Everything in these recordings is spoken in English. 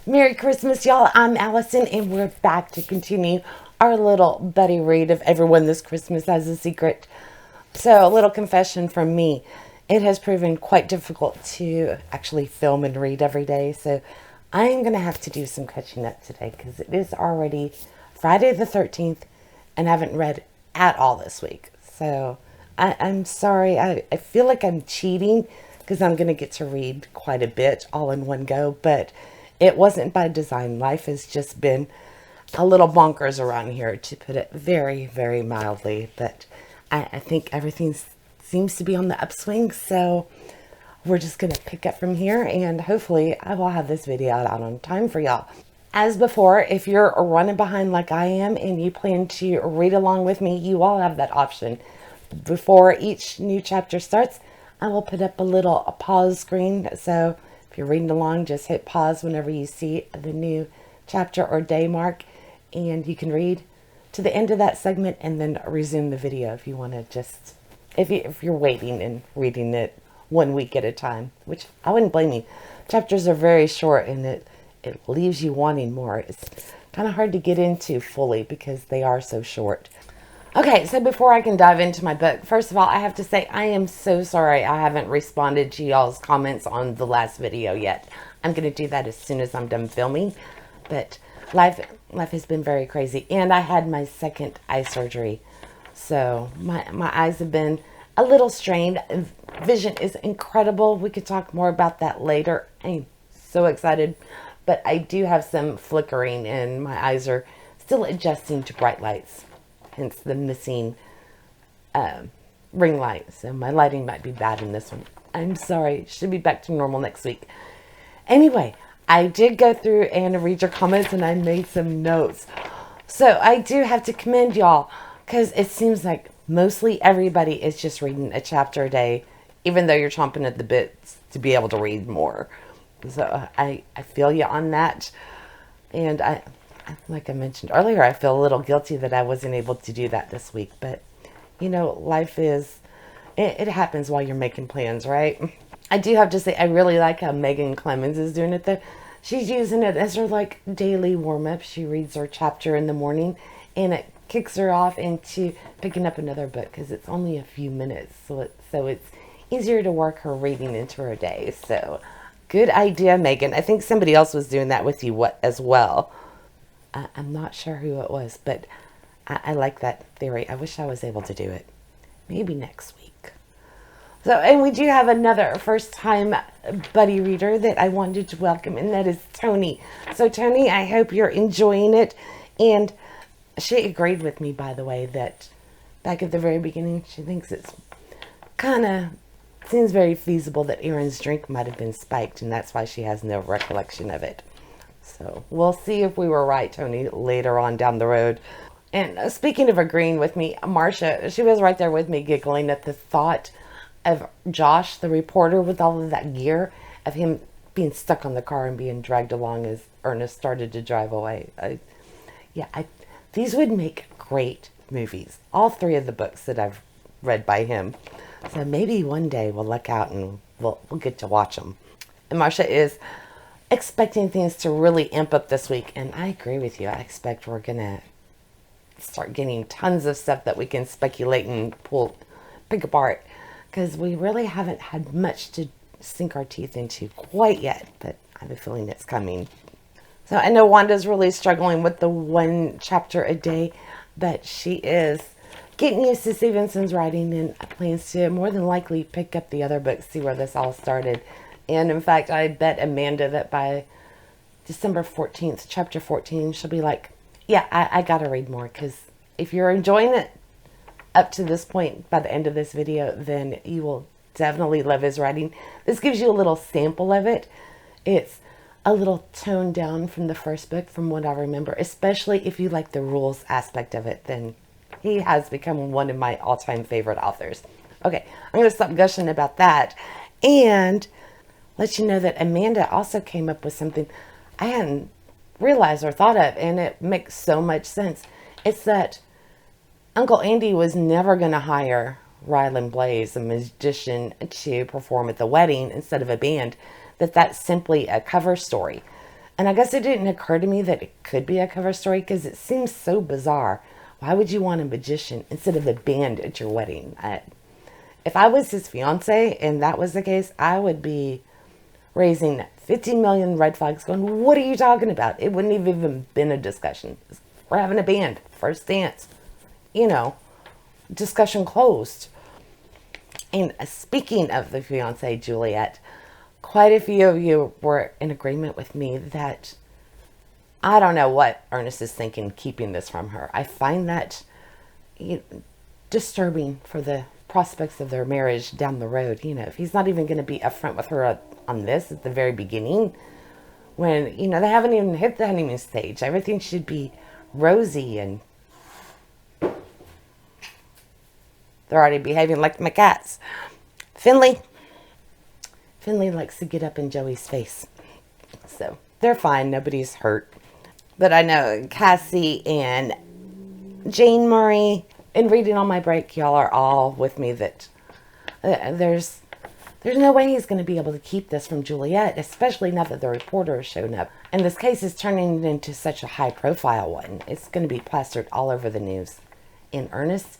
Merry Christmas, y'all. I'm Allison, and we're back to continue our little buddy read of Everyone This Christmas Has a Secret. So, a little confession from me. It has proven quite difficult to actually film and read every day, so I am going to have to do some catching up today because it is already Friday the 13th, and I haven't read at all this week. So, I'm sorry. I feel like I'm cheating because I'm going to get to read quite a bit all in one go, but it wasn't by design. Life has just been a little bonkers around here, to put it very, very mildly. But I think everything seems to be on the upswing, so we're just going to pick up from here, and hopefully I will have this video out on time for y'all. As before, if you're running behind like I am and you plan to read along with me, you all have that option. Before each new chapter starts, I will put up a little pause screen, so if you're reading along, just hit pause whenever you see the new chapter or day mark, and you can read to the end of that segment and then resume the video if you want to just, if you're waiting and reading it 1 week at a time, which I wouldn't blame you. Chapters are very short and it leaves you wanting more. It's kind of hard to get into fully because they are so short. Okay, so before I can dive into my book, first of all, I have to say I am so sorry I haven't responded to y'all's comments on the last video yet. I'm going to do that as soon as I'm done filming, but life has been very crazy, and I had my second eye surgery, so my eyes have been a little strained. Vision is incredible. We could talk more about that later. I'm so excited, but I do have some flickering, and my eyes are still adjusting to bright lights. Hence the missing ring light. So my lighting might be bad in this one. I'm sorry. Should be back to normal next week. Anyway, I did go through and read your comments, and I made some notes. So I do have to commend y'all, because it seems like mostly everybody is just reading a chapter a day, even though you're chomping at the bits to be able to read more. So I feel you on that. And like I mentioned earlier, I feel a little guilty that I wasn't able to do that this week. But, you know, life is, it happens while you're making plans, right? I do have to say, I really like how Megan Clemens is doing it, though. She's using it as her, like, daily warm-up. She reads her chapter in the morning, and it kicks her off into picking up another book, because it's only a few minutes. So it's easier to work her reading into her day. So, good idea, Megan. I think somebody else was doing that with you as well. I'm not sure who it was, but I like that theory. I wish I was able to do it. Maybe next week. So, and we do have another first-time buddy reader that I wanted to welcome, and that is Tony. So, Tony, I hope you're enjoying it. And she agreed with me, by the way, that back at the very beginning, she thinks it's kind of seems very feasible that Aaron's drink might have been spiked, and that's why she has no recollection of it. So we'll see if we were right, Tony, later on down the road. And speaking of agreeing with me, Marcia, she was right there with me, giggling at the thought of Josh, the reporter, with all of that gear, of him being stuck on the car and being dragged along as Ernest started to drive away. These would make great movies. All three of the books that I've read by him. So maybe one day we'll look out and we'll get to watch them. And Marcia is expecting things to really amp up this week, and I agree with you. I expect we're gonna start getting tons of stuff that we can speculate and pick apart, because we really haven't had much to sink our teeth into quite yet, but I have a feeling it's coming. So I know Wanda's really struggling with the one chapter a day, but she is getting used to Stevenson's writing and plans to more than likely pick up the other books, see where this all started. And in fact, I bet Amanda that by December 14th, chapter 14, she'll be like, yeah, I got to read more. Because if you're enjoying it up to this point by the end of this video, then you will definitely love his writing. This gives you a little sample of it. It's a little toned down from the first book, from what I remember. Especially if you like the rules aspect of it, then he has become one of my all-time favorite authors. Okay, I'm going to stop gushing about that. And let you know that Amanda also came up with something I hadn't realized or thought of, and it makes so much sense. It's that Uncle Andy was never going to hire Ryland Blaze, a magician, to perform at the wedding instead of a band, that's simply a cover story. And I guess it didn't occur to me that it could be a cover story because it seems so bizarre. Why would you want a magician instead of a band at your wedding? If I was his fiance and that was the case, I would be raising 50 million red flags going, what are you talking about? It wouldn't have even been a discussion. We're having a band, first dance, discussion closed. And speaking of the fiance, Juliet, quite a few of you were in agreement with me that I don't know what Ernest is thinking keeping this from her. I find that disturbing for the prospects of their marriage down the road. If he's not even going to be upfront with her on this at the very beginning, when, they haven't even hit the honeymoon stage. Everything should be rosy and they're already behaving like my cats. Finley likes to get up in Joey's face. So they're fine. Nobody's hurt. But I know Cassie and Jane Murray, in reading on my break, y'all are all with me that there's no way he's going to be able to keep this from Juliet, especially now that the reporter has shown up. And this case is turning into such a high-profile one. It's going to be plastered all over the news. In Ernest,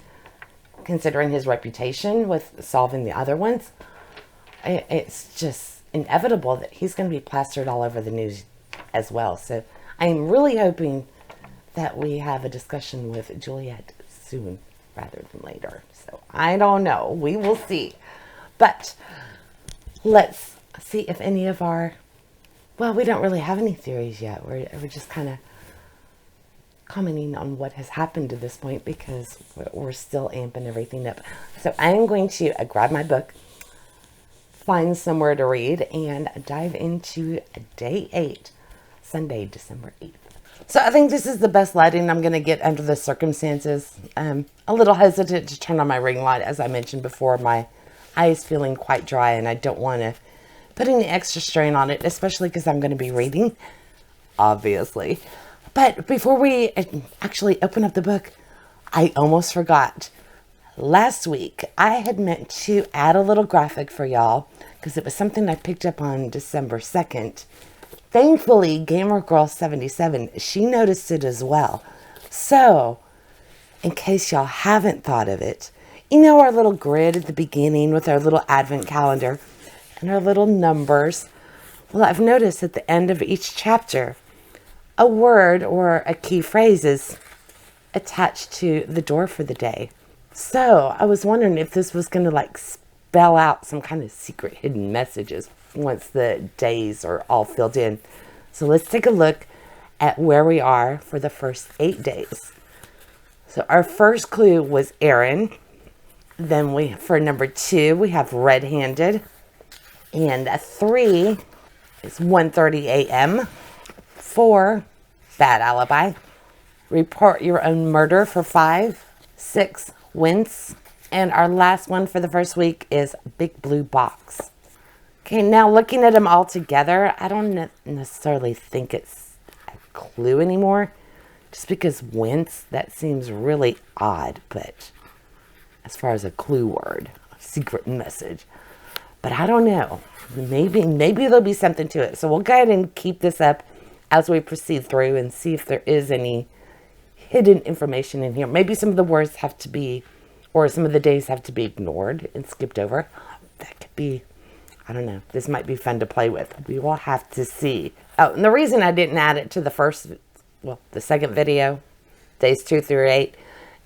considering his reputation with solving the other ones, it's just inevitable that he's going to be plastered all over the news as well. So I'm really hoping that we have a discussion with Juliet soon rather than later. So I don't know. We will see. But let's see if any of our... Well, we don't really have any theories yet. We're just kind of commenting on what has happened to this point because we're still amping everything up. So I'm going to grab my book, find somewhere to read, and dive into day 8, Sunday, December 8th. So I think this is the best lighting I'm going to get under the circumstances. A little hesitant to turn on my ring light. As I mentioned before, my eye is feeling quite dry and I don't want to put any extra strain on it, especially because I'm going to be reading, obviously. But before we actually open up the book, I almost forgot. Last week, I had meant to add a little graphic for y'all because it was something I picked up on December 2nd. Thankfully, Gamer Girl 77, she noticed it as well. So, in case y'all haven't thought of it, our little grid at the beginning with our little advent calendar and our little numbers. Well, I've noticed at the end of each chapter, a word or a key phrase is attached to the door for the day. So I was wondering if this was going to spell out some kind of secret hidden messages once the days are all filled in. So let's take a look at where we are for the first 8 days. So our first clue was Aaron. Then for number 2, we have red-handed. And 3 is 1:30 a.m. 4, bad alibi. Report your own murder for 5. 6, wince. And our last one for the first week is big blue box. Okay, now looking at them all together, I don't necessarily think it's a clue anymore. Just because wince, that seems really odd. But as far as a clue word, a secret message. But I don't know. Maybe there'll be something to it. So we'll go ahead and keep this up as we proceed through and see if there is any hidden information in here. Maybe some of the words have to be, or some of the days have to be ignored and skipped over. That could be, I don't know. This might be fun to play with. We will have to see. Oh, and the reason I didn't add it to the second video, days 2 through 8,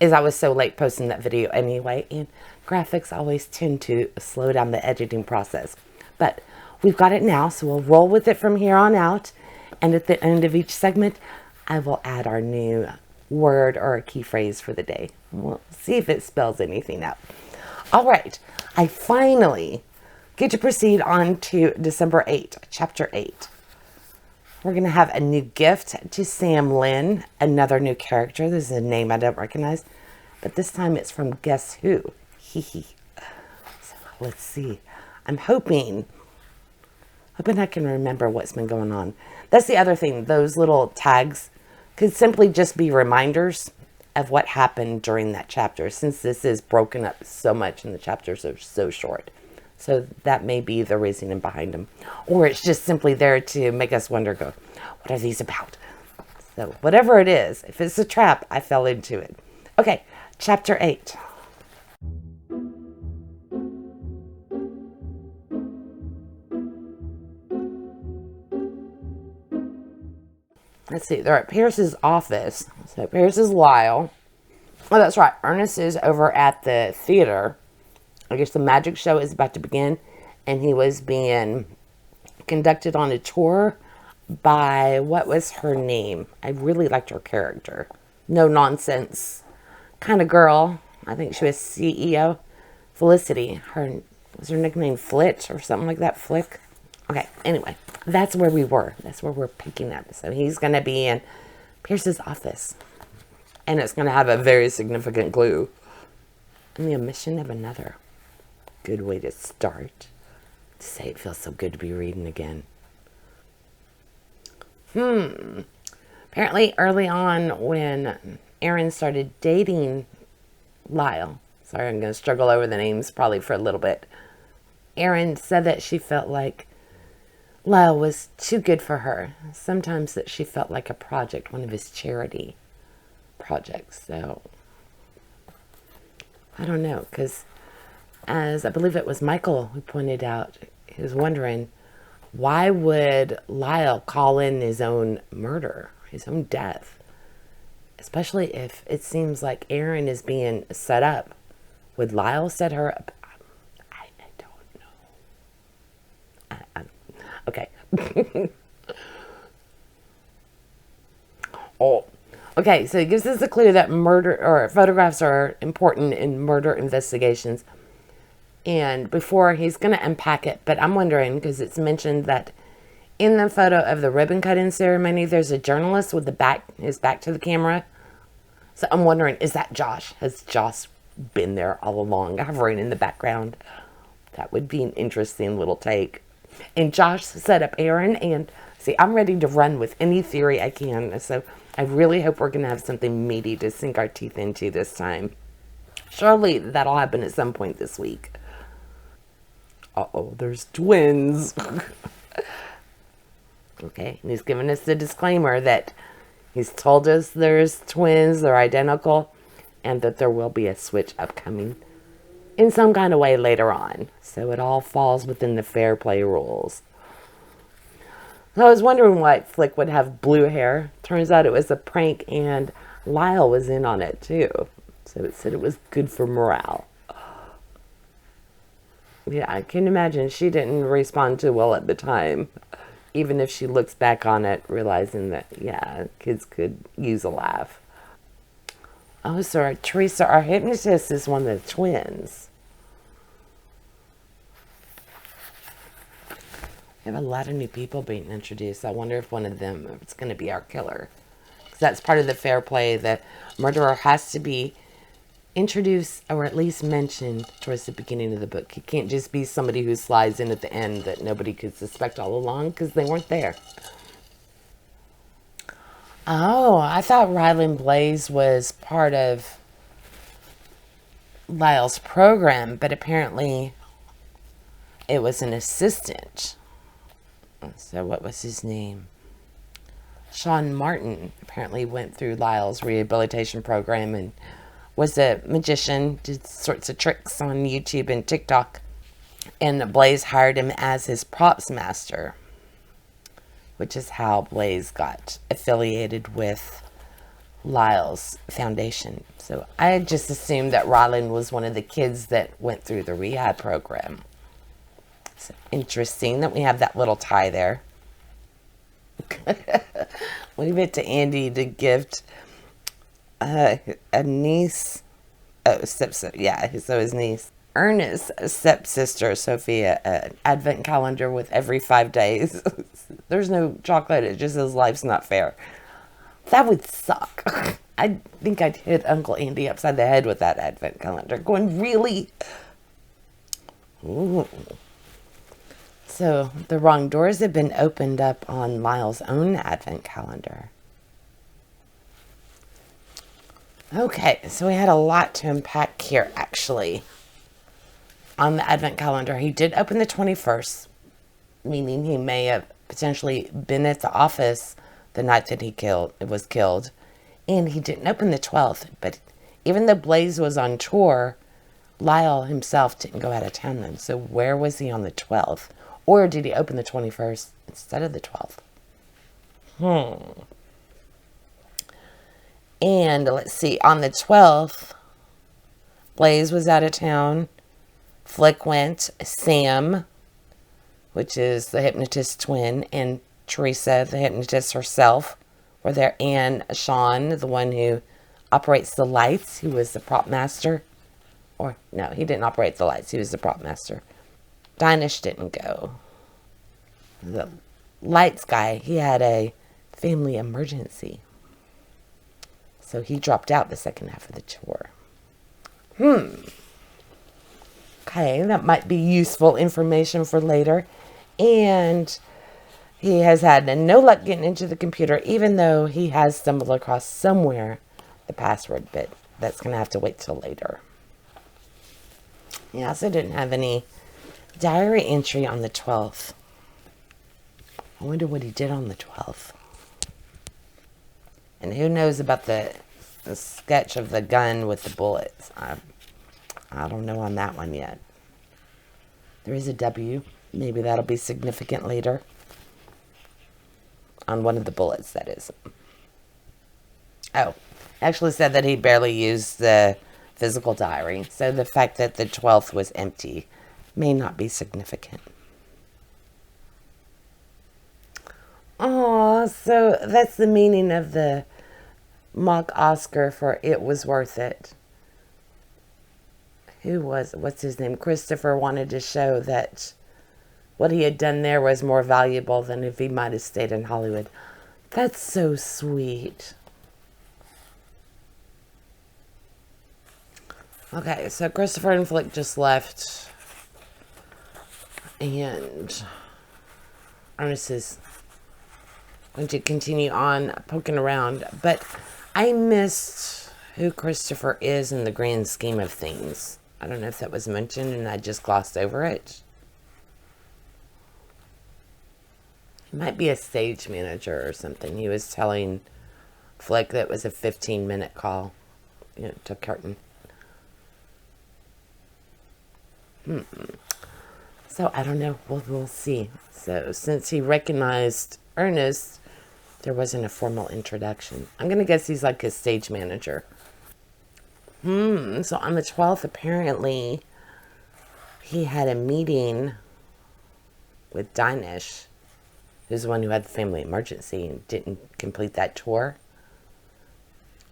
is I was so late posting that video anyway, and graphics always tend to slow down the editing process. But we've got it now, so we'll roll with it from here on out. And at the end of each segment, I will add our new word or a key phrase for the day. We'll see if it spells anything out. All right, I finally get to proceed on to December 8th, chapter 8. We're going to have a new gift to Sam Lynn, another new character. This is a name I don't recognize, but this time it's from Guess Who. So let's see. I'm hoping I can remember what's been going on. That's the other thing. Those little tags could simply just be reminders of what happened during that chapter, since this is broken up so much and the chapters are so short. So that may be the reasoning behind them. Or it's just simply there to make us wonder, go, what are these about? So whatever it is, if it's a trap, I fell into it. Okay, chapter 8. Let's see, they're at Pierce's office. So Pierce is Lyle. Oh, that's right. Ernest is over at the theater. I guess the magic show is about to begin. And he was being conducted on a tour by, what was her name? I really liked her character. No nonsense kind of girl. I think she was CEO. Felicity. Was her nickname Flitch or something like that? Flick? Okay, anyway. That's where we were. That's where we're picking up. So he's going to be in Pierce's office. And it's going to have a very significant clue. And the omission of another. Good way to start. To say it feels so good to be reading again. Apparently early on when Erin started dating Lyle. Sorry, I'm going to struggle over the names probably for a little bit. Erin said that she felt like Lyle was too good for her. Sometimes that she felt like a project, one of his charity projects. So, I don't know, because as I believe it was Michael who pointed out, he was wondering, why would Lyle call in his own murder, his own death? Especially if it seems like Erin is being set up. Would Lyle set her up? I don't know. Okay. Oh, okay. So it gives us a clue that murder or photographs are important in murder investigations. And before he's going to unpack it, but I'm wondering because it's mentioned that in the photo of the ribbon cutting ceremony, there's a journalist with his back to the camera. So I'm wondering, is that Josh? Has Josh been there all along, hovering in the background? That would be an interesting little take. And Josh set up Erin, and see, I'm ready to run with any theory I can. So I really hope we're going to have something meaty to sink our teeth into this time. Surely that'll happen at some point this week. Uh-oh, there's twins. Okay, and he's given us the disclaimer that he's told us there's twins, they're identical, and that there will be a switch upcoming in some kind of way later on. So it all falls within the fair play rules. I was wondering why Flick would have blue hair. Turns out it was a prank, and Lyle was in on it too. So it said it was good for morale. Yeah, I can imagine she didn't respond too well at the time. Even if she looks back on it, realizing that, yeah, kids could use a laugh. Oh, so Teresa, our hypnotist, is one of the twins. We have a lot of new people being introduced. I wonder if one of them is going to be our killer. Because that's part of the fair play. The murderer has to be introduced or at least mentioned towards the beginning of the book. He can't just be somebody who slides in at the end that nobody could suspect all along because they weren't there. Oh, I thought Ryland Blaze was part of Lyle's program, but apparently it was an assistant. So what was his name? Sean Martin apparently went through Lyle's rehabilitation program and was a magician, did sorts of tricks on YouTube and TikTok. And Blaze hired him as his props master, which is how Blaze got affiliated with Lyle's foundation. So I had just assumed that Ryland was one of the kids that went through the rehab program. So interesting that we have that little tie there. Leave it to Andy to gift a niece, stepsister, yeah, so his niece, Ernest's stepsister, Sophia, an advent calendar with every 5 days. There's no chocolate, it just says life's not fair. That would suck. I think I'd hit Uncle Andy upside the head with that advent calendar, going, really? Ooh. So the wrong doors have been opened up on Lyle's own advent calendar. Okay, so we had a lot to unpack here, actually. on the advent calendar, he did open the 21st, meaning he may have potentially been at the office the night that he was killed. And he didn't open the 12th, but even though Blaze was on tour, Lyle himself didn't go out of town then. So where was he on the 12th? Or did he open the 21st instead of the 12th? And let's see, on the 12th, Blaze was out of town. Flick went. Sam, which is the hypnotist twin, and Teresa, the hypnotist herself, were there. And Sean, the one who operates the lights, who was the prop master. Or, no, he didn't operate the lights. He was the prop master. Dinesh didn't go. The lights guy, he had a family emergency. So he dropped out the second half of the tour. Okay, that might be useful information for later. And he has had no luck getting into the computer, even though he has stumbled across somewhere the password, but that's going to have to wait till later. He also didn't have any diary entry on the 12th. I wonder what he did on the 12th. And who knows about the sketch of the gun with the bullets. I don't know on that one yet. There is a W. Maybe that'll be significant later. On one of the bullets, that is. Oh, actually said that he barely used the physical diary. So the fact that the 12th was empty may not be significant. Oh, so that's the meaning of the mock Oscar for It Was Worth It. What's his name? Christopher wanted to show that what he had done there was more valuable than if he might have stayed in Hollywood. That's so sweet. Okay, so Christopher and Flick just left. And Ernest is going to continue on poking around. But I missed who Christopher is in the grand scheme of things. I don't know if that was mentioned and I just glossed over it. He might be a stage manager or something. He was telling Flick that it was a 15-minute call, to curtain. So I don't know. We'll see. So since he recognized Ernest, there wasn't a formal introduction. I'm going to guess he's like a stage manager. So on the 12th, apparently, he had a meeting with Dinesh, who's the one who had the family emergency and didn't complete that tour.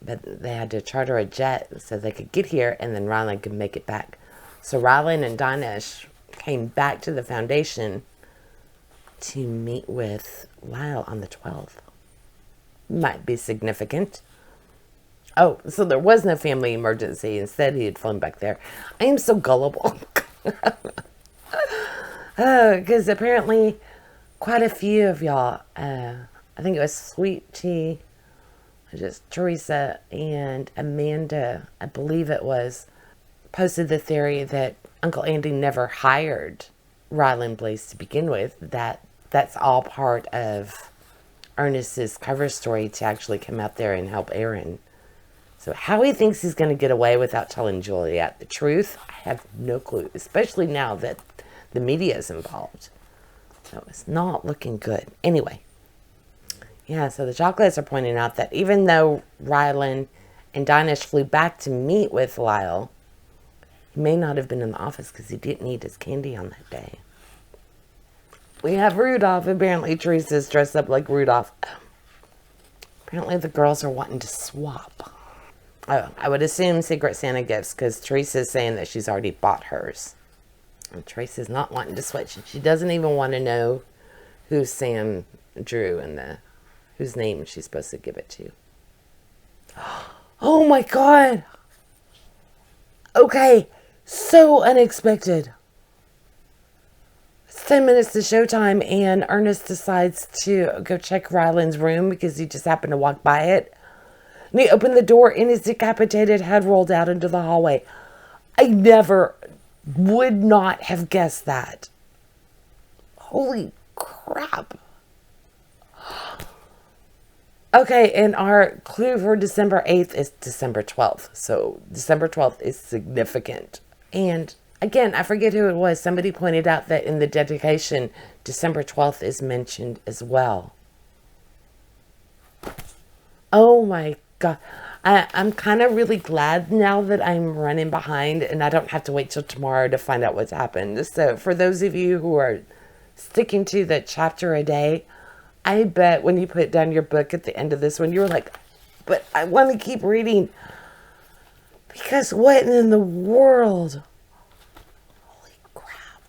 But they had to charter a jet so they could get here and then Rylan could make it back. So Rylan and Dinesh came back to the foundation to meet with Lyle on the 12th. Might be significant. Oh, so there was no family emergency. Instead, he had flown back there. I am so gullible. Because apparently quite a few of y'all, I think it was Sweet Tea, just Teresa and Amanda, I believe it was, posted the theory that Uncle Andy never hired Rylan Blaze to begin with. That's all part of Ernest's cover story to actually come out there and help Aaron. So how he thinks he's going to get away without telling Juliet the truth, I have no clue, especially now that the media is involved. So it's not looking good. Anyway, yeah, so the chocolates are pointing out that even though Rylan and Dinesh flew back to meet with Lyle, he may not have been in the office because he didn't eat his candy on that day. We have Rudolph. Apparently Teresa's dressed up like Rudolph. Apparently the girls are wanting to swap. Oh, I would assume Secret Santa gifts because Teresa's saying that she's already bought hers. And Teresa's not wanting to switch. She doesn't even want to know who Sam drew and whose name she's supposed to give it to. Oh my God. Okay. So unexpected. It's 10 minutes to showtime and Ernest decides to go check Rylan's room because he just happened to walk by it. And he opened the door and his decapitated head rolled out into the hallway. I never Would not have guessed that. Holy crap. Okay, and our clue for December 8th is December 12th. So December 12th is significant. And again, I forget who it was. Somebody pointed out that in the dedication, December 12th is mentioned as well. Oh my God. I'm kind of really glad now that I'm running behind and I don't have to wait till tomorrow to find out what's happened. So for those of you who are sticking to the chapter a day, I bet when you put down your book at the end of this one, you were like, but I want to keep reading. Because what in the world? Holy crap.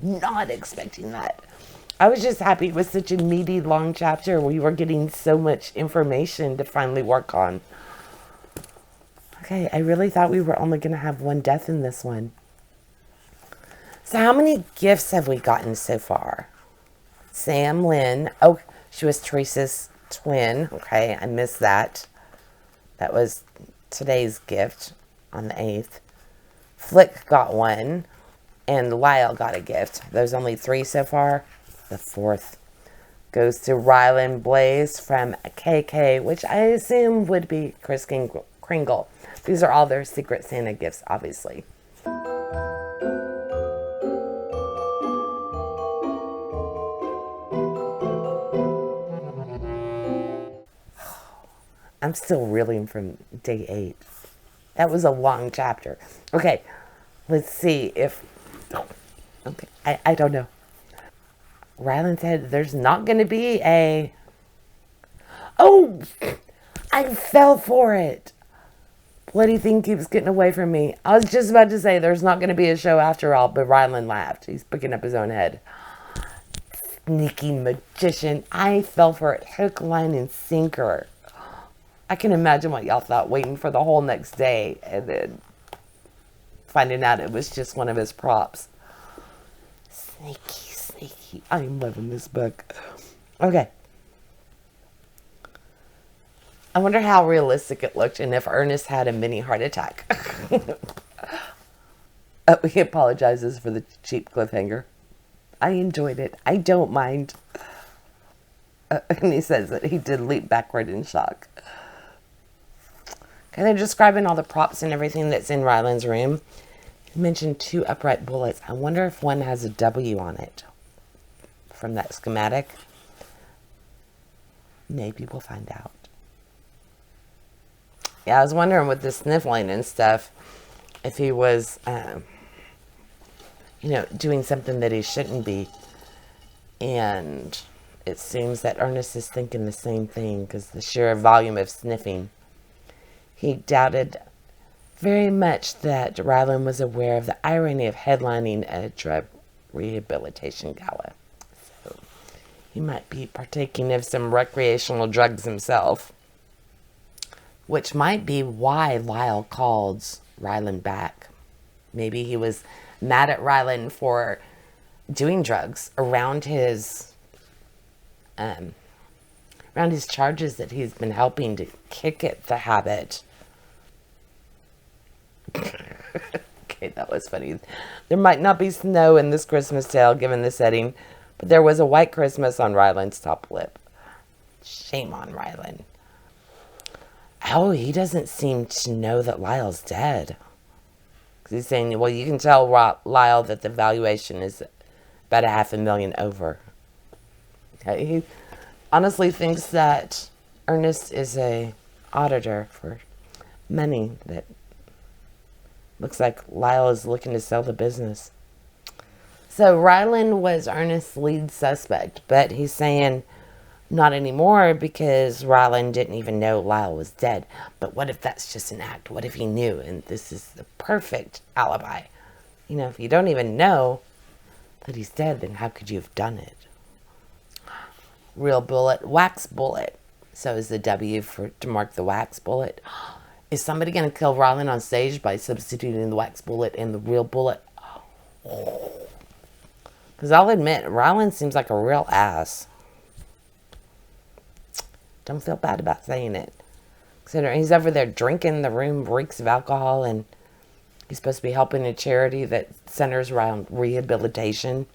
Not expecting that. I was just happy it was such a meaty, long chapter. We were getting so much information to finally work on. Okay, I really thought we were only going to have one death in this one. So how many gifts have we gotten so far? Sam Lynn. Oh, she was Teresa's twin. Okay, I missed that. That was today's gift on the 8th. Flick got one. And Lyle got a gift. There's only 3 so far. The 4th goes to Ryland Blaze from KK, which I assume would be Chris Kringle. These are all their Secret Santa gifts, obviously. I'm still reeling from day 8. That was a long chapter. Okay, let's see if... Okay, I don't know. Ryland said there's not going to be a... Oh! I fell for it! Bloody thing keeps getting away from me. I was just about to say there's not going to be a show after all, but Ryland laughed. He's picking up his own head. Sneaky magician. I fell for it. Hook, line, and sinker. I can imagine what y'all thought, waiting for the whole next day and then finding out it was just one of his props. Sneaky, sneaky. I'm loving this book. Okay. I wonder how realistic it looked and if Ernest had a mini heart attack. He apologizes for the cheap cliffhanger. I enjoyed it. I don't mind. And he says that he did leap backward in shock. Okay, they're describing all the props and everything that's in Ryland's room. He mentioned 2 upright bullets. I wonder if one has a W on it from that schematic. Maybe we'll find out. Yeah, I was wondering with the sniffling and stuff if he was, doing something that he shouldn't be. And it seems that Ernest is thinking the same thing because the sheer volume of sniffing. He doubted very much that Ryland was aware of the irony of headlining a drug rehabilitation gala. So he might be partaking of some recreational drugs himself, which might be why Lyle called Ryland back. Maybe he was mad at Ryland for doing drugs around his charges that he's been helping to kick at the habit. Okay, that was funny. There might not be snow in this Christmas tale given the setting, but there was a white Christmas on Ryland's top lip. Shame on Ryland. Oh, he doesn't seem to know that Lyle's dead. He's saying, well, you can tell Lyle that the valuation is about $500,000 over. Okay, he honestly thinks that Ernest is a auditor for money that looks like Lyle is looking to sell the business. So Ryland was Ernest's lead suspect, but he's saying not anymore because Ryland didn't even know Lyle was dead. But what if that's just an act? What if he knew? And this is the perfect alibi. If you don't even know that he's dead, then how could you have done it? Real bullet, wax bullet. So is the W to mark the wax bullet. Is somebody going to kill Ryland on stage by substituting the wax bullet and the real bullet? Because I'll admit, Ryland seems like a real ass. Don't feel bad about saying it. Considering he's over there drinking, the room reeks of alcohol, and He's supposed to be helping a charity that centers around rehabilitation.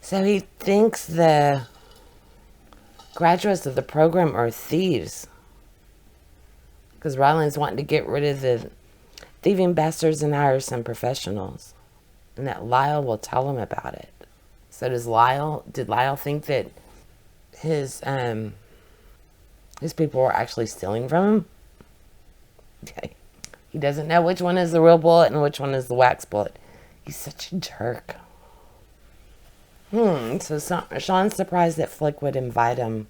So he thinks the graduates of the program are thieves. Because Ryland's wanting to get rid of the thieving bastards and hire some professionals. And that Lyle will tell him about it. So did Lyle think that his people were actually stealing from him? Okay. He doesn't know which one is the real bullet and which one is the wax bullet. He's such a jerk. So Sean's surprised that Flick would invite him.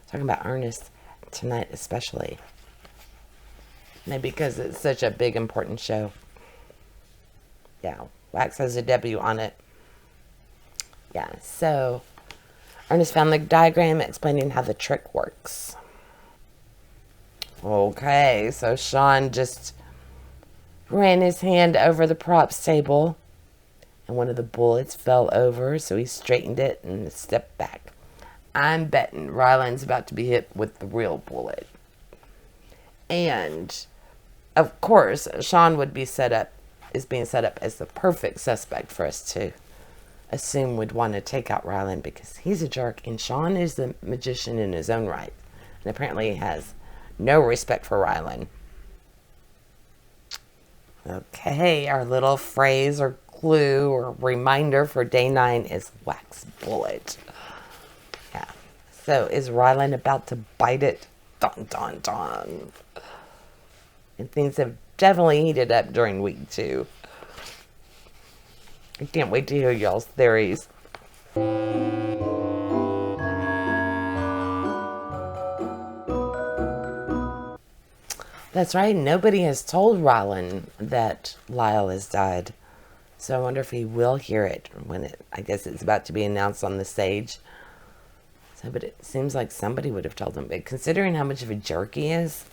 Talking about Ernest tonight especially. Maybe because it's such a big, important show. Yeah, Wax has a W on it. Yeah, so Ernest found the diagram explaining how the trick works. Okay, so Sean just ran his hand over the props table and one of the bullets fell over, so he straightened it and stepped back. I'm betting Ryland's about to be hit with the real bullet. And, of course, Sean is being set up as the perfect suspect for us to assume would want to take out Ryland because he's a jerk and Sean is the magician in his own right. And apparently he has no respect for Ryland. Okay, our little phrase or clue or reminder for day 9 is wax bullet. Yeah. So is Ryland about to bite it? Dun, dun, dun. And things have definitely heated up during week 2. I can't wait to hear y'all's theories. That's right. Nobody has told Ryland that Lyle has died. So I wonder if he will hear it when I guess it's about to be announced on the stage. So, but it seems like somebody would have told him. But considering how much of a jerk he is,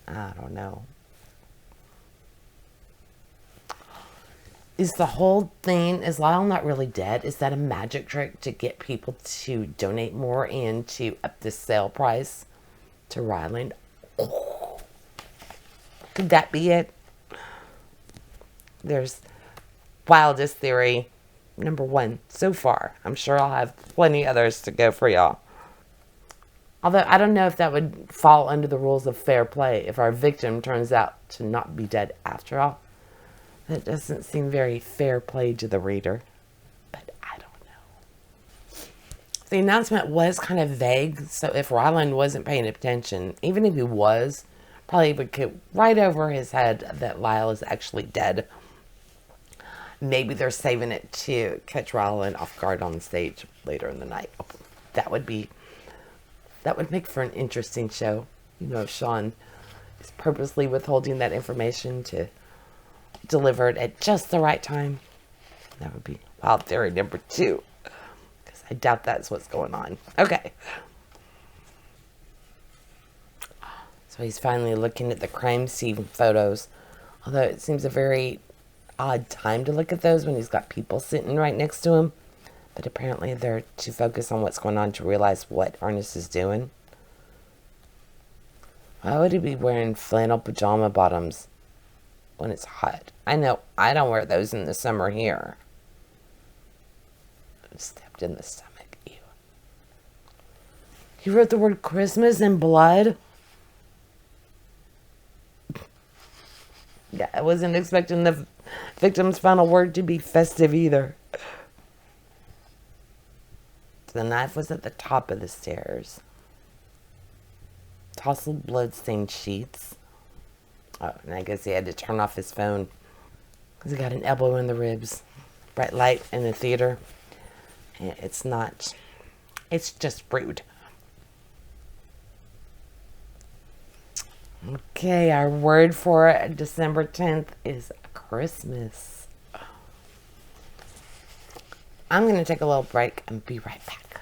I don't know. Is Lyle not really dead? Is that a magic trick to get people to donate more and to up the sale price to Ryland? Could that be it? There's wildest theory number 1 so far. I'm sure I'll have plenty others to go for y'all. Although I don't know if that would fall under the rules of fair play if our victim turns out to not be dead after all. That doesn't seem very fair play to the reader. But I don't know. The announcement was kind of vague, so if Ryland wasn't paying attention, even if he was, probably would get right over his head that Lyle is actually dead. Maybe they're saving it to catch Ryland off guard on stage later in the night. That would make for an interesting show. You know, if Sean is purposely withholding that information to deliver it at just the right time. That would be wild theory number 2. Because I doubt that's what's going on. Okay. So he's finally looking at the crime scene photos. Although it seems a very odd time to look at those when he's got people sitting right next to him. But apparently they're too focused on what's going on to realize what Ernest is doing. Why would he be wearing flannel pajama bottoms when it's hot? I know I don't wear those in the summer here. I stepped in the stomach. Ew. He wrote the word Christmas in blood? Yeah, I wasn't expecting the victim's final word to be festive either. The knife was at the top of the stairs. Tousled blood-stained sheets. Oh, and I guess he had to turn off his phone because he got an elbow in the ribs. Bright light in the theater. It's just rude. Okay, our word for December 10th is Christmas. I'm going to take a little break and be right back.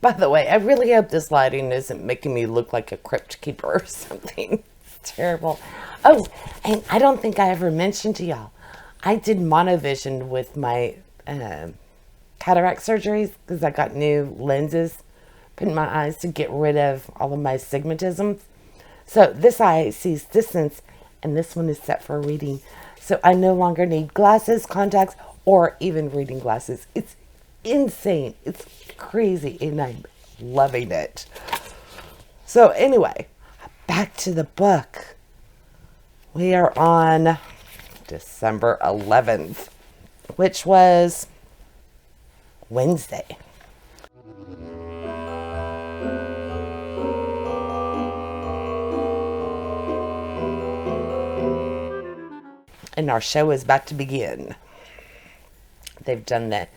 By the way, I really hope this lighting isn't making me look like a crypt keeper or something. It's terrible. Oh, and I don't think I ever mentioned to y'all, I did monovision with my cataract surgeries because I got new lenses put in my eyes to get rid of all of my astigmatism. So this eye sees distance, and this one is set for reading. So I no longer need glasses, contacts, or even reading glasses. It's insane. It's crazy, and I'm loving it. So anyway, back to the book. We are on December 11th, which was Wednesday. And our show is about to begin. They've done the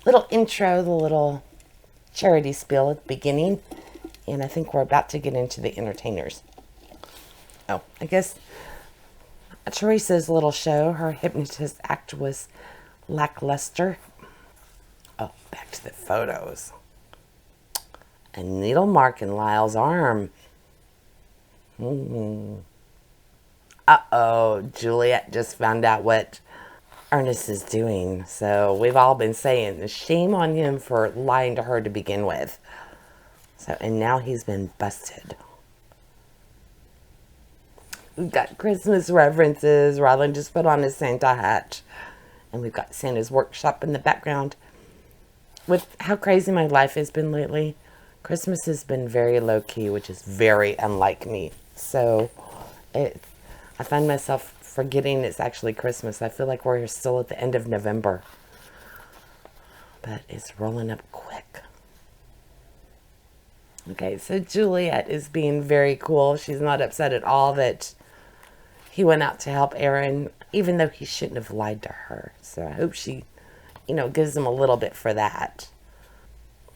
little intro, the little charity spiel at the beginning. And I think we're about to get into the entertainers. Oh, I guess Teresa's little show, her hypnotist act was lackluster. Oh, back to the photos. A needle mark in Lyle's arm. Uh-oh, Juliet just found out what Ernest is doing. So we've all been saying, shame on him for lying to her to begin with. So, and now he's been busted. We've got Christmas references. Rylan just put on his Santa hat. And we've got Santa's workshop in the background. With how crazy my life has been lately, Christmas has been very low-key, which is very unlike me. So, I find myself forgetting it's actually Christmas. I feel like we're still at the end of November. But it's rolling up quick. Okay, so Juliet is being very cool. She's not upset at all that he went out to help Aaron, even though he shouldn't have lied to her. So I hope she, gives him a little bit for that.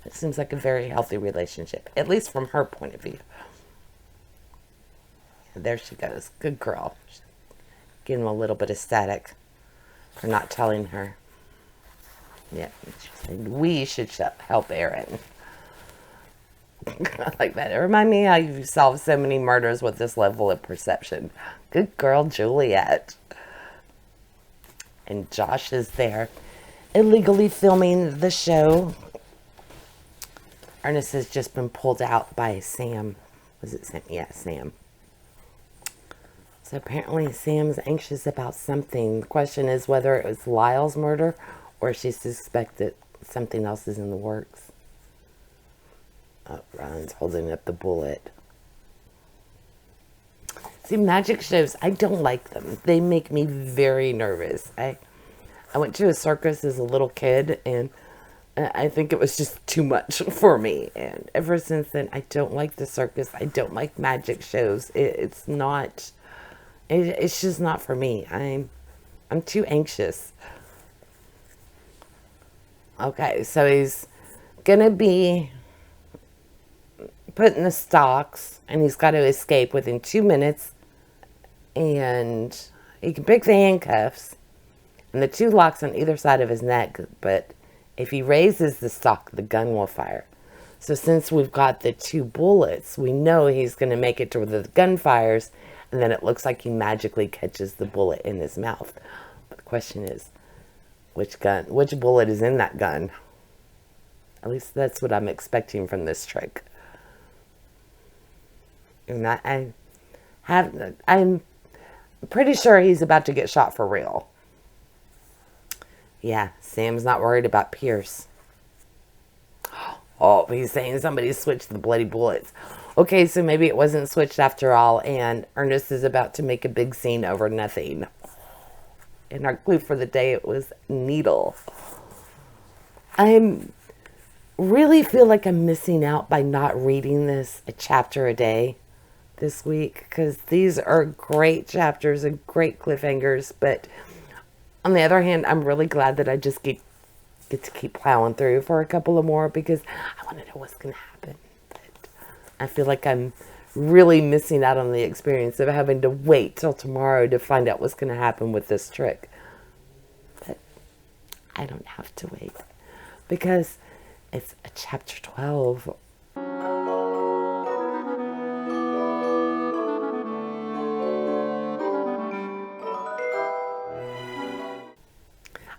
It seems like a very healthy relationship, at least from her point of view. There she goes. Good girl. Give him a little bit of static for not telling her. Yeah, she said, we should help Aaron. I like that. It reminds me how you solved so many murders with this level of perception. Good girl, Juliet. And Josh is there, illegally filming the show. Ernest has just been pulled out by Sam. Was it Sam? Yeah, Sam. So apparently Sam's anxious about something. The question is whether it was Lyle's murder or she suspected something else is in the works. Oh, Ron's holding up the bullet. See, magic shows, I don't like them. They make me very nervous. I went to a circus as a little kid, and I think it was just too much for me. And ever since then, I don't like the circus. I don't like magic shows. It's just not for me. I'm too anxious. Okay, so he's gonna be put in the stocks, and he's got to escape within 2 minutes. And he can pick the handcuffs and the 2 locks on either side of his neck, but if he raises the stock, the gun will fire. So since we've got the 2 bullets, we know he's going to make it to where the gun fires, and then it looks like he magically catches the bullet in his mouth. But the question is, which bullet is in that gun? At least that's what I'm expecting from this trick. And I'm pretty sure he's about to get shot for real. Yeah, Sam's not worried about Pierce. Oh, he's saying somebody switched the bloody bullets. Okay, so maybe it wasn't switched after all, and Ernest is about to make a big scene over nothing. And our clue for the day, it was needle. I really feel like I'm missing out by not reading this a chapter a day this week, because these are great chapters and great cliffhangers. But on the other hand, I'm really glad that I just get to keep plowing through for a couple of more, because I want to know what's going to happen. But I feel like I'm really missing out on the experience of having to wait till tomorrow to find out what's going to happen with this trick. But I don't have to wait, because it's a chapter 12.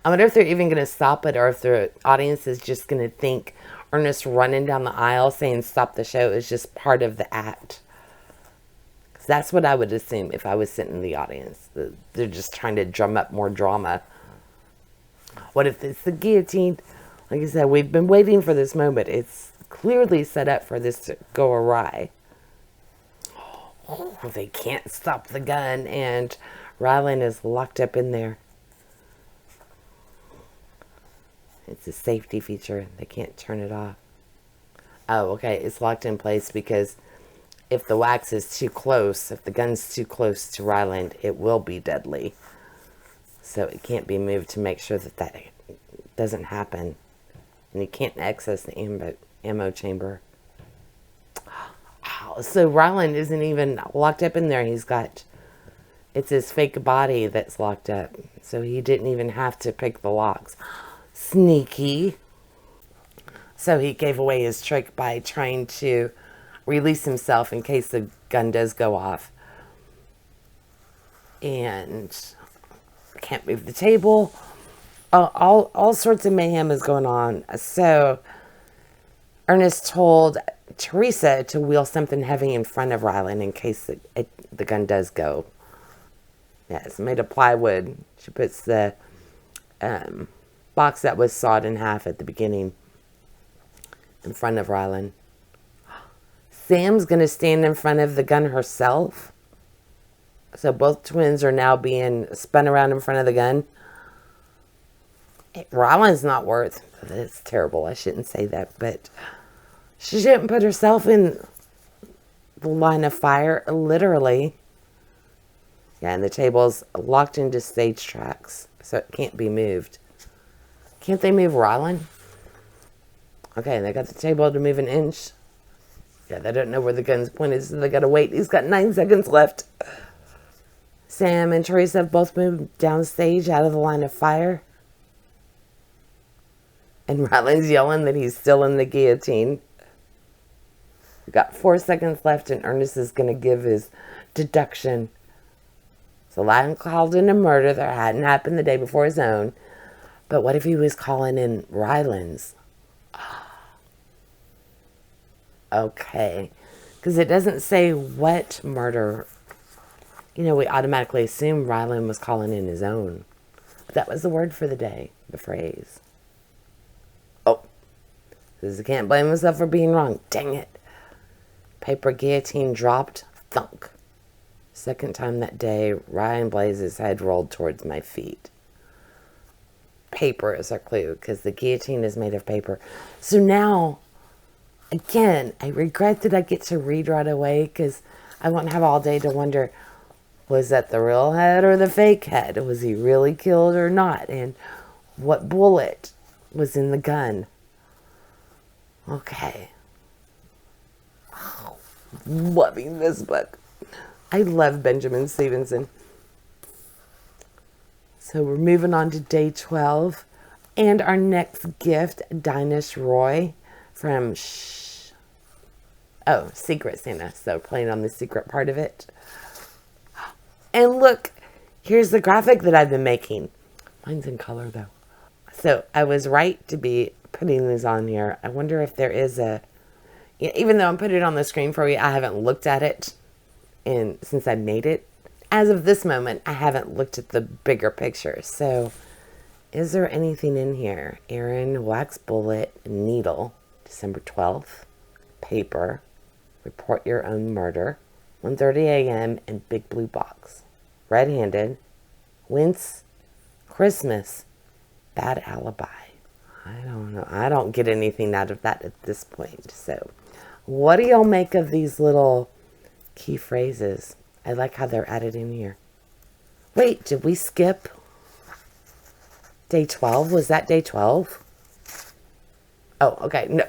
I wonder if they're even going to stop it, or if the audience is just going to think Ernest running down the aisle saying stop the show is just part of the act. That's what I would assume if I was sitting in the audience. They're just trying to drum up more drama. What if it's the guillotine? Like I said, we've been waiting for this moment. It's clearly set up for this to go awry. Oh, they can't stop the gun, and Rylan is locked up in there. It's a safety feature. They can't turn it off. Oh, okay. It's locked in place because if the wax is too close, if the gun's too close to Ryland, it will be deadly. So it can't be moved to make sure that that doesn't happen. And you can't access the ammo chamber. Wow. So Ryland isn't even locked up in there. It's his fake body that's locked up. So he didn't even have to pick the locks. Sneaky. So he gave away his trick by trying to release himself in case the gun does go off. And can't move the table. All sorts of mayhem is going on. So Ernest told Teresa to wheel something heavy in front of Rylan in case the gun does go. Yeah, it's made of plywood. She puts the box that was sawed in half at the beginning in front of Rylan. Sam's going to stand in front of the gun herself. So both twins are now being spun around in front of the gun. Rylan's not worth. It's terrible. I shouldn't say that, but she shouldn't put herself in the line of fire, literally. Yeah, and the table's locked into stage tracks, so it can't be moved. Can't they move Rylan? Okay, they got the table to move an inch. Yeah, they don't know where the gun's pointed, so they gotta wait. He's got 9 seconds left. Sam and Teresa have both moved downstage out of the line of fire. And Rylan's yelling that he's still in the guillotine. We've got 4 seconds left, and Ernest is going to give his deduction. So Rylan called in a murder that hadn't happened the day before his own. But what if he was calling in Rylan's? Okay. Because it doesn't say what murder. You know, we automatically assume Rylan was calling in his own. But that was the word for the day, the phrase. Oh. Because I can't blame myself for being wrong. Dang it. Paper guillotine dropped. Thunk. Second time that day, Ryan Blaze's head rolled towards my feet. Paper is our clue, because the guillotine is made of paper. So now, again, I regret that I get to read right away, because I won't have all day to wonder, was that the real head or the fake head? Was he really killed or not? And what bullet was in the gun? Okay. Oh, loving this book. I love Benjamin Stevenson. So we're moving on to day 12. And our next gift, Dinesh Roy from Secret Santa. So playing on the secret part of it. And look, here's the graphic that I've been making. Mine's in color though. So I was right to be putting these on here. I wonder if there is even though I'm putting it on the screen for you, I haven't looked at it since I made it. As of this moment, I haven't looked at the bigger picture. So is there anything in here? Aaron, wax bullet, needle, December 12th, paper, report your own murder, 1:30 a.m. and big blue box. Red-handed, wince, Christmas, bad alibi. I don't know. I don't get anything out of that at this point. So what do y'all make of these little key phrases? I like how they're added in here. Wait, did we skip day 12? Was that day 12? Oh, okay. No.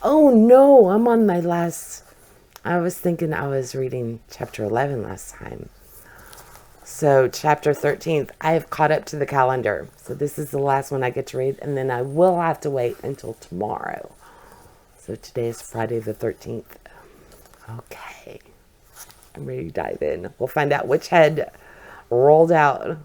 Oh, no. I'm on my last. I was thinking I was reading chapter 11 last time. So chapter 13, I have caught up to the calendar. So this is the last one I get to read. And then I will have to wait until tomorrow. So today is Friday the 13th. Okay. I'm ready to dive in. We'll find out which head rolled out.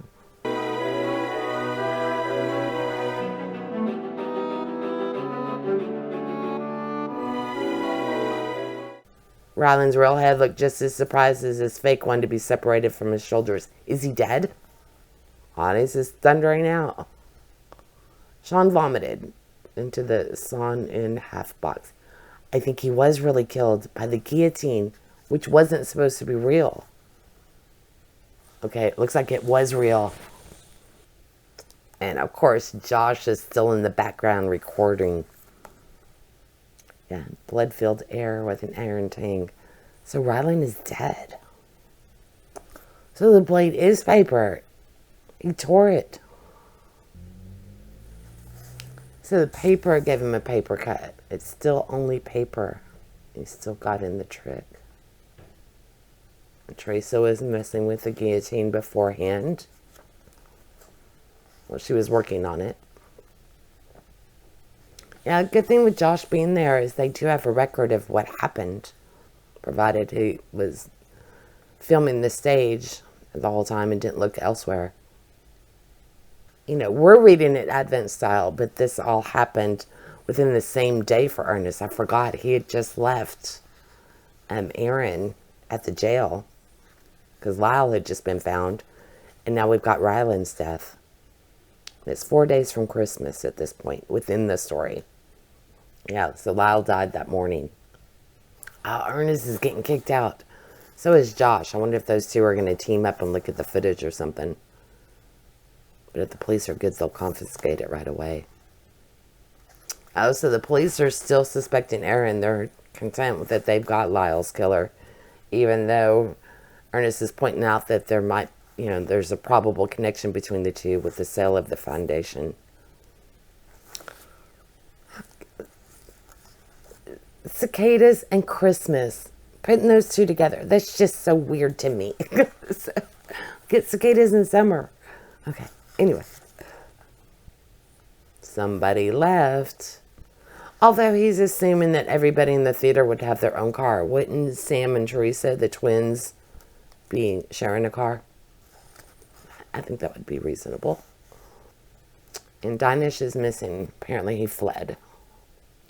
Ryland's real head looked just as surprised as his fake one to be separated from his shoulders. Is he dead? Honest is thundering out. Sean vomited into the sawn-in half-box. I think he was really killed by the guillotine, which wasn't supposed to be real. Okay, it looks like it was real. And, of course, Josh is still in the background recording. Yeah, blood-filled air with an iron tang. So Ryland is dead. So the blade is paper. He tore it. So the paper gave him a paper cut. It's still only paper. He still got in the trick. Teresa was messing with the guillotine beforehand. Well, she was working on it. Yeah, good thing with Josh being there is they do have a record of what happened, provided he was filming the stage the whole time and didn't look elsewhere. You know, we're reading it Advent style, but this all happened within the same day for Ernest. I forgot he had just left Aaron at the jail because Lyle had just been found, and now we've got Ryland's death. It's 4 days from Christmas at this point within the story. Yeah, so Lyle died that morning. Ernest is getting kicked out. So is Josh. I wonder if those two are going to team up and look at the footage or something. But if the police are good, they'll confiscate it right away. Oh, so the police are still suspecting Aaron. They're content with that they've got Lyle's killer. Even though Ernest is pointing out that there might, there's a probable connection between the two with the sale of the foundation. Cicadas and Christmas. Putting those two together. That's just so weird to me. So, get cicadas in summer. Okay. Anyway. Somebody left. Although he's assuming that everybody in the theater would have their own car. Wouldn't Sam and Teresa, the twins, be sharing a car? I think that would be reasonable. And Dinesh is missing. Apparently he fled.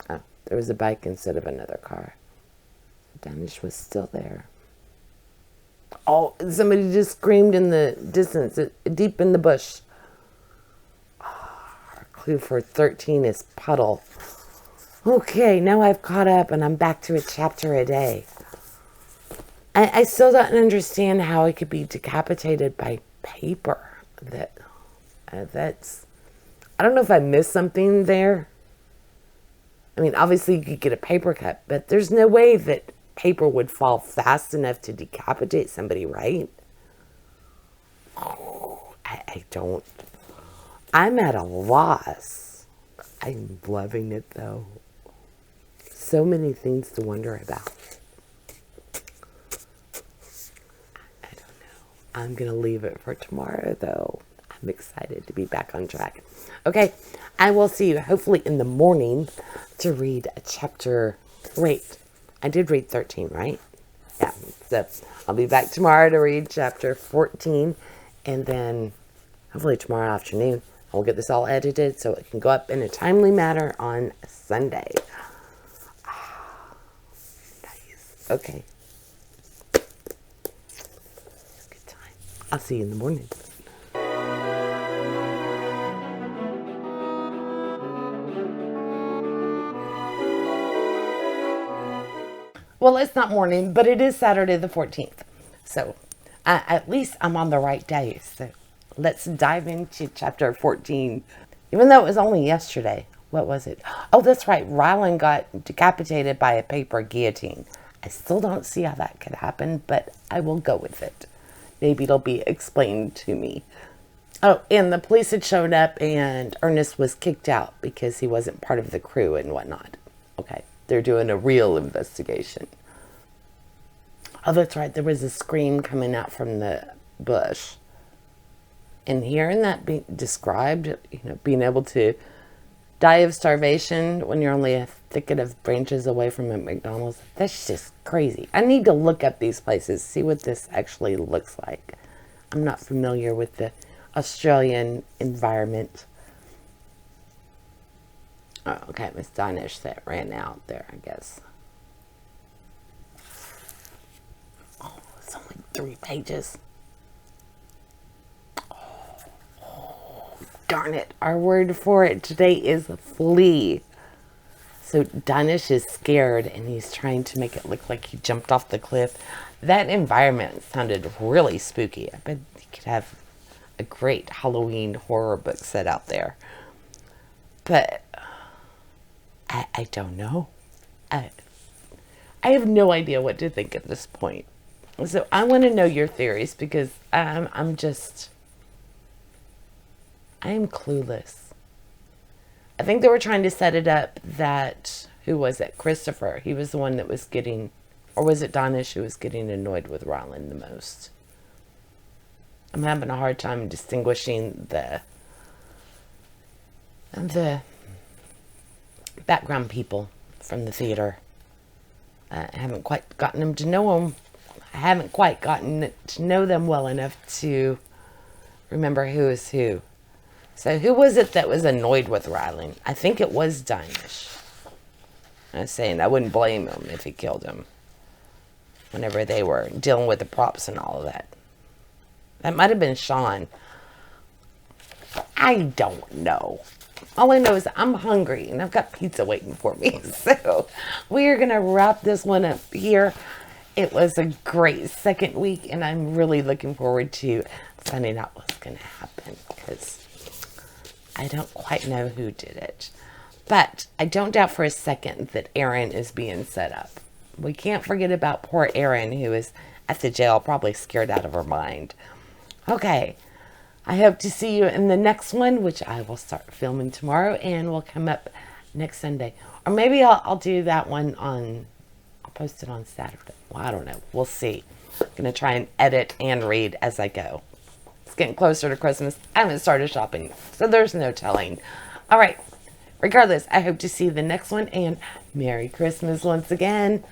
Oh, there was a bike instead of another car. Dinesh was still there. Oh, somebody just screamed in the distance, deep in the bush. Our clue for 13 is puddle. Okay, now I've caught up and I'm back to a chapter a day. I still don't understand how it could be decapitated by paper. That's... I don't know if I missed something there. I mean, obviously you could get a paper cut, but there's no way that paper would fall fast enough to decapitate somebody, right? Oh, I don't... I'm at a loss. I'm loving it, though. So many things to wonder about. I don't know. I'm going to leave it for tomorrow, though. I'm excited to be back on track. Okay, I will see you hopefully in the morning to read chapter... Wait, I did read 13, right? Yeah, so I'll be back tomorrow to read chapter 14, and then hopefully tomorrow afternoon I'll get this all edited so it can go up in a timely manner on Sunday. Nice. Okay. Good time. I'll see you in the morning. Well, it's not morning, but it is Saturday the 14th. So at least I'm on the right day. So let's dive into chapter 14. Even though it was only yesterday. What was it? Oh, that's right. Ryland got decapitated by a paper guillotine. I still don't see how that could happen, but I will go with it. Maybe it'll be explained to me. Oh, and the police had showed up and Ernest was kicked out because he wasn't part of the crew and whatnot. Okay. They're doing a real investigation. Oh, that's right. There was a scream coming out from the bush. And hearing that being described, being able to die of starvation when you're only a thicket of branches away from a McDonald's, that's just crazy. I need to look up these places, see what this actually looks like. I'm not familiar with the Australian environment. Oh, okay, Miss Dinesh that ran out there, I guess. 3 pages. Darn it. Our word for it today is flee. So Danish is scared and he's trying to make it look like he jumped off the cliff. That environment sounded really spooky. I bet he could have a great Halloween horror book set out there. But I don't know. I have no idea what to think at this point. So I want to know your theories because I am clueless. I think they were trying to set it up that, who was it? Christopher. He was the one that was getting, or was it Danish who was getting annoyed with Rylan the most? I'm having a hard time distinguishing the background people from the theater. I haven't quite gotten them to know them. I haven't quite gotten to know them well enough to remember who is who. So who was it that was annoyed with Rylan? I think it was Danish. I was saying I wouldn't blame him if he killed him whenever they were dealing with the props and all of that. That might have been Sean. I don't know. All I know is I'm hungry and I've got pizza waiting for me. So we are going to wrap this one up here. It was a great second week and I'm really looking forward to finding out what's going to happen because I don't quite know who did it. But I don't doubt for a second that Erin is being set up. We can't forget about poor Erin, who is at the jail, probably scared out of her mind. Okay. I hope to see you in the next one, which I will start filming tomorrow and will come up next Sunday. Or maybe I'll do that one I'll post it on Saturday. Well, I don't know. We'll see. I'm going to try and edit and read as I go. It's getting closer to Christmas. I haven't started shopping, so there's no telling. All right. Regardless, I hope to see you the next one, and Merry Christmas once again.